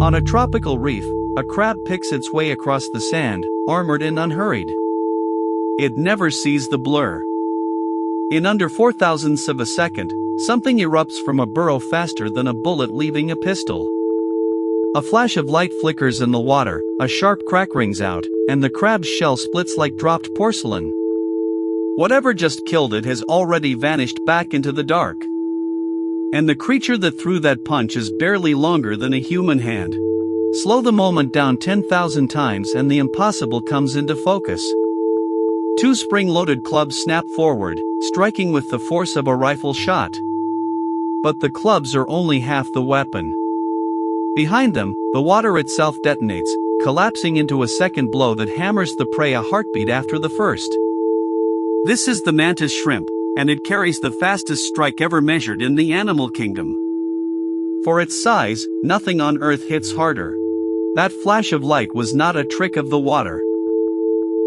On a tropical reef, a crab picks its way across the sand, armored and unhurried. It never sees the blur. In under 4,000ths of a second, something erupts from a burrow faster than a bullet leaving a pistol. A flash of light flickers in the water, a sharp crack rings out, and the crab's shell splits like dropped porcelain. Whatever just killed it has already vanished back into the dark. And the creature that threw that punch is barely longer than a human hand. Slow the moment down 10,000 times and the impossible comes into focus. Two spring-loaded clubs snap forward, striking with the force of a rifle shot. But the clubs are only half the weapon. Behind them, the water itself detonates, collapsing into a second blow that hammers the prey a heartbeat after the first. This is the mantis shrimp, and it carries the fastest strike ever measured in the animal kingdom. For its size, nothing on Earth hits harder. That flash of light was not a trick of the water.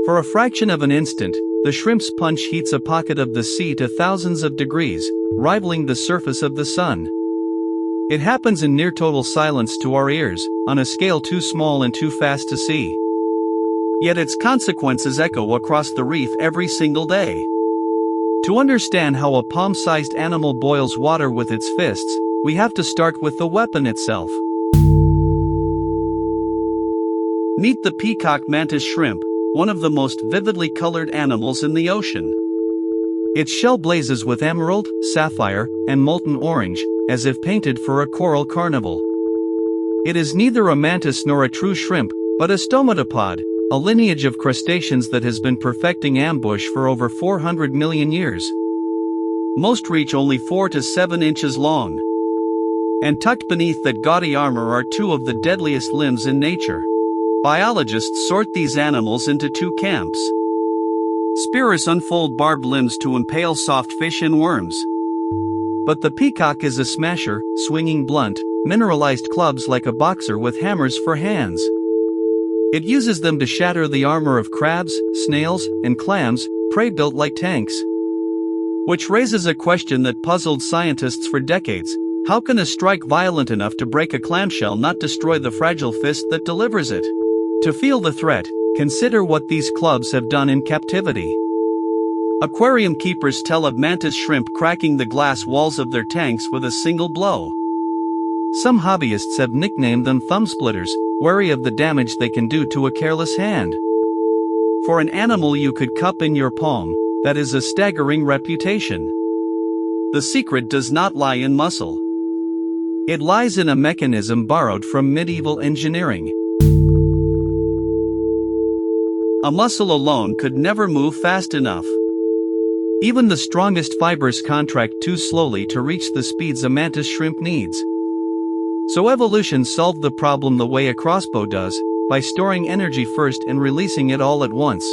For a fraction of an instant, the shrimp's punch heats a pocket of the sea to thousands of degrees, rivaling the surface of the sun. It happens in near total silence to our ears, on a scale too small and too fast to see. Yet its consequences echo across the reef every single day. To understand how a palm-sized animal boils water with its fists, we have to start with the weapon itself. Meet the peacock mantis shrimp, one of the most vividly colored animals in the ocean. Its shell blazes with emerald, sapphire, and molten orange, as if painted for a coral carnival. It is neither a mantis nor a true shrimp, but a stomatopod, a lineage of crustaceans that has been perfecting ambush for over 400 million years. Most reach only 4 to 7 inches long. And tucked beneath that gaudy armor are two of the deadliest limbs in nature. Biologists sort these animals into two camps. Spearers unfold barbed limbs to impale soft fish and worms. But the peacock is a smasher, swinging blunt, mineralized clubs like a boxer with hammers for hands. It uses them to shatter the armor of crabs, snails, and clams, prey built like tanks. Which raises a question that puzzled scientists for decades: how can a strike violent enough to break a clamshell not destroy the fragile fist that delivers it? To feel the threat, consider what these clubs have done in captivity. Aquarium keepers tell of mantis shrimp cracking the glass walls of their tanks with a single blow. Some hobbyists have nicknamed them thumb splitters, wary of the damage they can do to a careless hand. For an animal you could cup in your palm, that is a staggering reputation. The secret does not lie in muscle. It lies in a mechanism borrowed from medieval engineering. A muscle alone could never move fast enough. Even the strongest fibers contract too slowly to reach the speeds a mantis shrimp needs. So evolution solved the problem the way a crossbow does, by storing energy first and releasing it all at once.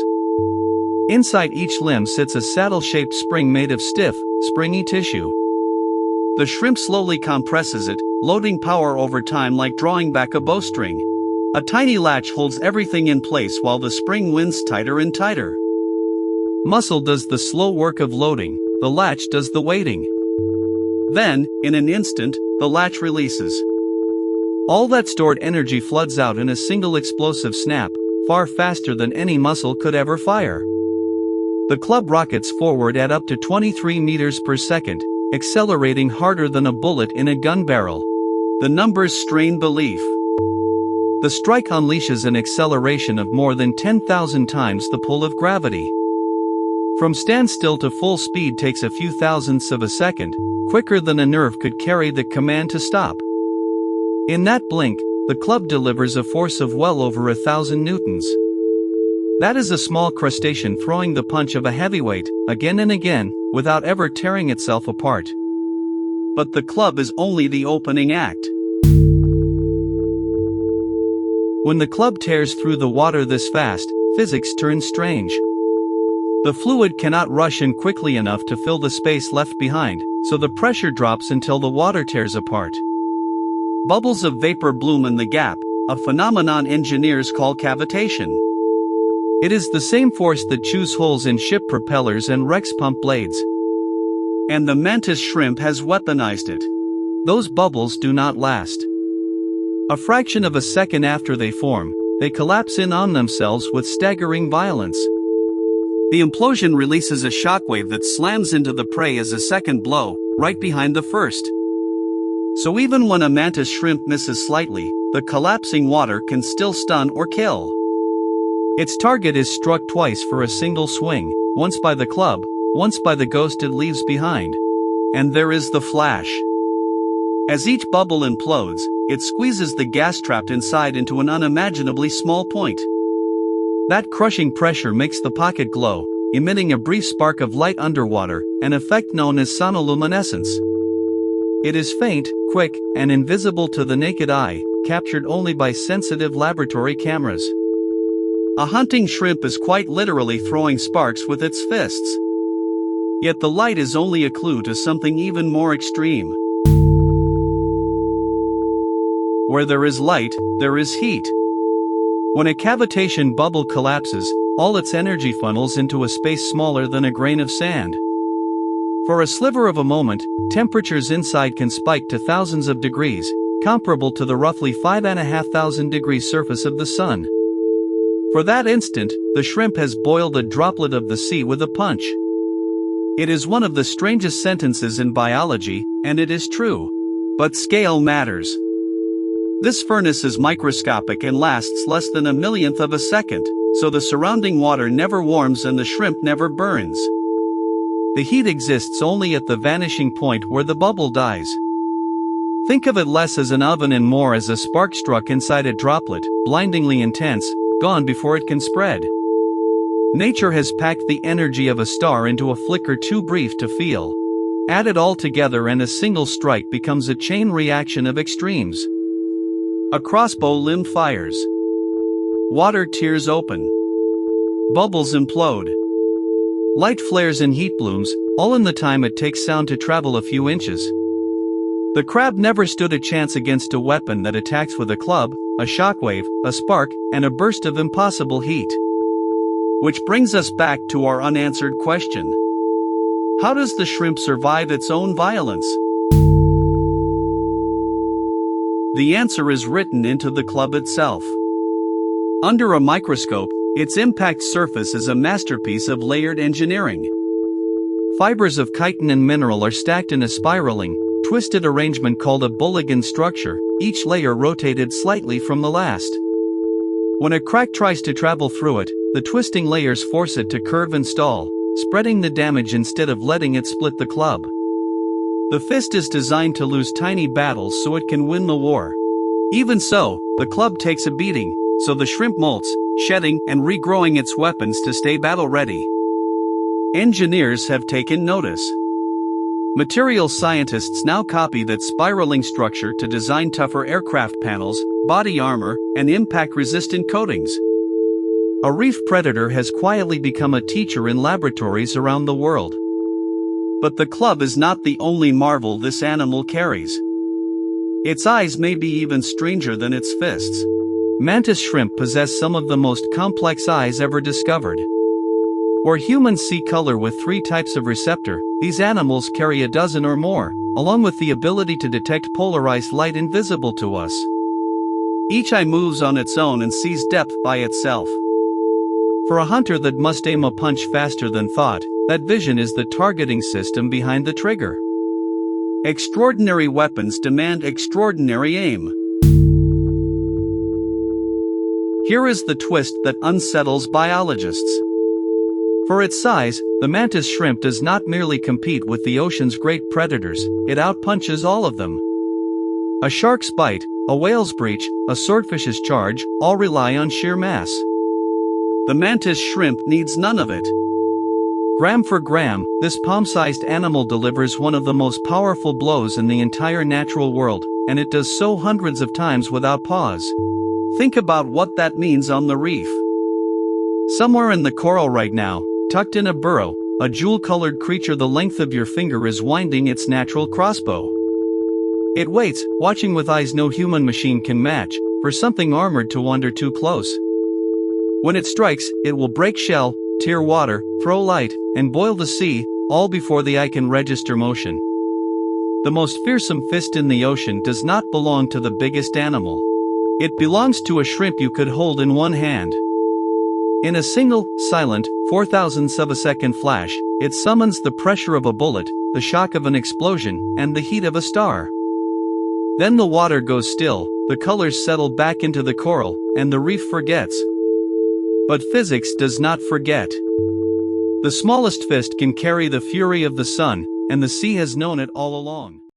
Inside each limb sits a saddle-shaped spring made of stiff, springy tissue. The shrimp slowly compresses it, loading power over time like drawing back a bowstring. A tiny latch holds everything in place while the spring winds tighter and tighter. Muscle does the slow work of loading, the latch does the waiting. Then, in an instant, the latch releases. All that stored energy floods out in a single explosive snap, far faster than any muscle could ever fire. The club rockets forward at up to 23 meters per second, accelerating harder than a bullet in a gun barrel. The numbers strain belief. The strike unleashes an acceleration of more than 10,000 times the pull of gravity. From standstill to full speed takes a few thousandths of a second, quicker than a nerve could carry the command to stop. In that blink, the club delivers a force of well over 1,000 newtons. That is a small crustacean throwing the punch of a heavyweight, again and again, without ever tearing itself apart. But the club is only the opening act. When the club tears through the water this fast, physics turns strange. The fluid cannot rush in quickly enough to fill the space left behind, so the pressure drops until the water tears apart. Bubbles of vapor bloom in the gap, a phenomenon engineers call cavitation. It is the same force that chews holes in ship propellers and wrecks pump blades. And the mantis shrimp has weaponized it. Those bubbles do not last. A fraction of a second after they form, they collapse in on themselves with staggering violence. The implosion releases a shockwave that slams into the prey as a second blow, right behind the first. So even when a mantis shrimp misses slightly, the collapsing water can still stun or kill. Its target is struck twice for a single swing, once by the club, once by the ghost it leaves behind. And there is the flash. As each bubble implodes, it squeezes the gas trapped inside into an unimaginably small point. That crushing pressure makes the pocket glow, emitting a brief spark of light underwater, an effect known as sonoluminescence. It is faint, quick, and invisible to the naked eye, captured only by sensitive laboratory cameras. A hunting shrimp is quite literally throwing sparks with its fists. Yet the light is only a clue to something even more extreme. Where there is light, there is heat. When a cavitation bubble collapses, all its energy funnels into a space smaller than a grain of sand. For a sliver of a moment, temperatures inside can spike to thousands of degrees, comparable to the roughly 5,500 degree surface of the sun. For that instant, the shrimp has boiled a droplet of the sea with a punch. It is one of the strangest sentences in biology, and it is true. But scale matters. This furnace is microscopic and lasts less than a millionth of a second, so the surrounding water never warms and the shrimp never burns. The heat exists only at the vanishing point where the bubble dies. Think of it less as an oven and more as a spark struck inside a droplet, blindingly intense, gone before it can spread. Nature has packed the energy of a star into a flicker too brief to feel. Add it all together and a single strike becomes a chain reaction of extremes. A crossbow limb fires. Water tears open. Bubbles implode. Light flares and heat blooms, all in the time it takes sound to travel a few inches. The crab never stood a chance against a weapon that attacks with a club, a shockwave, a spark, and a burst of impossible heat. Which brings us back to our unanswered question. How does the shrimp survive its own violence? The answer is written into the club itself. Under a microscope, its impact surface is a masterpiece of layered engineering. Fibers of chitin and mineral are stacked in a spiraling, twisted arrangement called a bulligan structure, each layer rotated slightly from the last. When a crack tries to travel through it, the twisting layers force it to curve and stall, spreading the damage instead of letting it split the club. The fist is designed to lose tiny battles so it can win the war. Even so, the club takes a beating, so the shrimp molts, shedding and regrowing its weapons to stay battle-ready. Engineers have taken notice. Materials scientists now copy that spiraling structure to design tougher aircraft panels, body armor, and impact-resistant coatings. A reef predator has quietly become a teacher in laboratories around the world. But the club is not the only marvel this animal carries. Its eyes may be even stranger than its fists. Mantis shrimp possess some of the most complex eyes ever discovered. Where humans see color with 3 types of receptor, these animals carry a dozen or more, along with the ability to detect polarized light invisible to us. Each eye moves on its own and sees depth by itself. For a hunter that must aim a punch faster than thought, that vision is the targeting system behind the trigger. Extraordinary weapons demand extraordinary aim. Here is the twist that unsettles biologists. For its size, the mantis shrimp does not merely compete with the ocean's great predators, it outpunches all of them. A shark's bite, a whale's breach, a swordfish's charge, all rely on sheer mass. The mantis shrimp needs none of it. Gram for gram, this palm-sized animal delivers one of the most powerful blows in the entire natural world, and it does so hundreds of times without pause. Think about what that means on the reef. Somewhere in the coral right now, tucked in a burrow, a jewel-colored creature the length of your finger is winding its natural crossbow. It waits, watching with eyes no human machine can match, for something armored to wander too close. When it strikes, it will break shell, tear water, throw light, and boil the sea, all before the eye can register motion. The most fearsome fist in the ocean does not belong to the biggest animal. It belongs to a shrimp you could hold in one hand. In a single, silent, 4,000ths of a second flash, it summons the pressure of a bullet, the shock of an explosion, and the heat of a star. Then the water goes still, the colors settle back into the coral, and the reef forgets. But physics does not forget. The smallest fist can carry the fury of the sun, and the sea has known it all along.